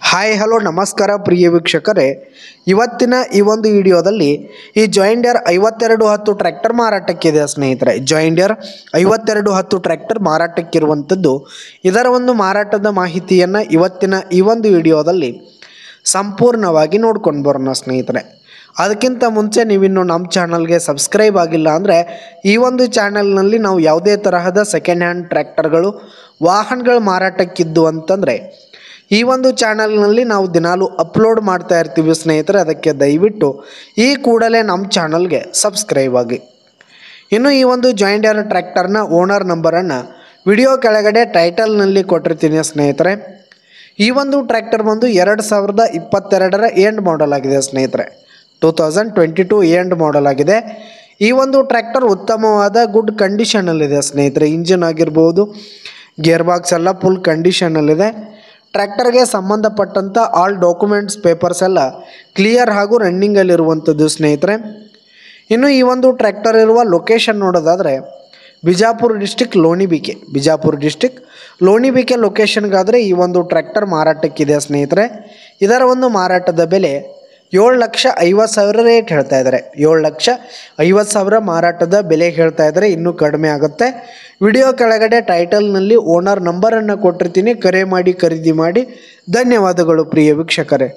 Hi hello ನಮಸ್ಕಾರ ಪ್ರಿಯ ವೀಕ್ಷಕರೇ, ಇವತ್ತಿನ ಈ ಒಂದು ವಿಡಿಯೋದಲ್ಲಿ ಈ ಜಾಯಿಂಡಿಯರ್ 5210 ಟ್ರ್ಯಾಕ್ಟರ್ ಮಾರಾಟಕ್ಕಿದೆ ಸ್ನೇಹಿತರೆ. ಜಾಯಿಂಡಿಯರ್ 5210 ಟ್ರ್ಯಾಕ್ಟರ್ ಮಾರಾಟಕ್ಕಿರುವಂಥದ್ದು. ಇದರ ಒಂದು ಮಾರಾಟದ ಮಾಹಿತಿಯನ್ನು ಇವತ್ತಿನ ಈ ಒಂದು ವಿಡಿಯೋದಲ್ಲಿ ಸಂಪೂರ್ಣವಾಗಿ ನೋಡ್ಕೊಂಡು ಬರೋಣ ಸ್ನೇಹಿತರೆ. ಅದಕ್ಕಿಂತ ಮುಂಚೆ ನೀವಿನ್ನು ನಮ್ಮ ಚಾನಲ್ಗೆ ಸಬ್ಸ್ಕ್ರೈಬ್ ಆಗಿಲ್ಲ ಅಂದರೆ ಈ ಒಂದು ಚಾನಲ್ನಲ್ಲಿ ನಾವು ಯಾವುದೇ ತರಹದ ಸೆಕೆಂಡ್ ಹ್ಯಾಂಡ್ ಟ್ರ್ಯಾಕ್ಟರ್ಗಳು ವಾಹನಗಳು ಮಾರಾಟಕ್ಕಿದ್ದು ಅಂತಂದರೆ ಈ ಒಂದು ಚಾನಲ್ನಲ್ಲಿ ನಾವು ದಿನಾಲೂ ಅಪ್ಲೋಡ್ ಮಾಡ್ತಾ ಇರ್ತೀವಿ ಸ್ನೇಹಿತರೆ. ಅದಕ್ಕೆ ದಯವಿಟ್ಟು ಈ ಕೂಡಲೇ ನಮ್ಮ ಚಾನಲ್ಗೆ ಸಬ್ಸ್ಕ್ರೈಬ್ ಆಗಿ. ಇನ್ನು ಈ ಒಂದು ಜಾಯಿಂಡಿಯರ್ ಟ್ರ್ಯಾಕ್ಟರ್ನ ಓನರ್ ನಂಬರನ್ನು ವಿಡಿಯೋ ಕೆಳಗಡೆ ಟೈಟಲ್ನಲ್ಲಿ ಕೊಟ್ಟಿರ್ತೀನಿ ಸ್ನೇಹಿತರೆ. ಈ ಒಂದು ಟ್ರ್ಯಾಕ್ಟರ್ ಬಂದು 2022ರ ಎಂಡ್ ಮಾಡಲ್ ಆಗಿದೆ ಸ್ನೇಹಿತರೆ. 2022 ಎಂಡ್ ಮಾಡಲ್ ಆಗಿದೆ. ಈ ಒಂದು ಟ್ರ್ಯಾಕ್ಟರ್ ಉತ್ತಮವಾದ ಗುಡ್ ಕಂಡೀಷನಲ್ಲಿದೆ ಸ್ನೇಹಿತರೆ. ಇಂಜಿನ್ ಆಗಿರ್ಬೋದು, ಗೇರ್ ಬಾಕ್ಸ್ ಎಲ್ಲ ಫುಲ್ ಕಂಡೀಷನಲ್ಲಿದೆ. ಟ್ರ್ಯಾಕ್ಟರ್ಗೆ ಸಂಬಂಧಪಟ್ಟಂಥ ಆಲ್ ಡಾಕ್ಯುಮೆಂಟ್ಸ್ ಪೇಪರ್ಸ್ ಎಲ್ಲ ಕ್ಲಿಯರ್ ಹಾಗೂ ರನ್ನಿಂಗಲ್ಲಿರುವಂಥದ್ದು ಸ್ನೇಹಿತರೆ. ಇನ್ನು ಈ ಒಂದು ಟ್ರ್ಯಾಕ್ಟರ್ ಇರುವ ಲೊಕೇಶನ್ ನೋಡೋದಾದರೆ ಬಿಜಾಪುರ ಡಿಸ್ಟಿಕ್ ಲೋಣಿಬಿಕೆ ಲೊಕೇಶನ್ಗಾದರೆ ಈ ಒಂದು ಟ್ರ್ಯಾಕ್ಟರ್ ಮಾರಾಟಕ್ಕಿದೆ ಸ್ನೇಹಿತರೆ. ಇದರ ಒಂದು ಮಾರಾಟದ ಬೆಲೆ 7,50,000 ರೇಟ್ ಹೇಳ್ತಾ ಇದ್ದಾರೆ. 7,50,000 ಮಾರಾಟದ ಬೆಲೆ ಹೇಳ್ತಾ ಇದ್ದಾರೆ. ಇನ್ನೂ ಕಡಿಮೆ ಆಗುತ್ತೆ. ವಿಡಿಯೋ ಕೆಳಗಡೆ ಟೈಟಲ್ನಲ್ಲಿ ಓನರ್ ನಂಬರನ್ನು ಕೊಟ್ಟಿರ್ತೀನಿ. ಕರೆ ಮಾಡಿ ಖರೀದಿ ಮಾಡಿ. ಧನ್ಯವಾದಗಳು ಪ್ರಿಯ ವೀಕ್ಷಕರೇ.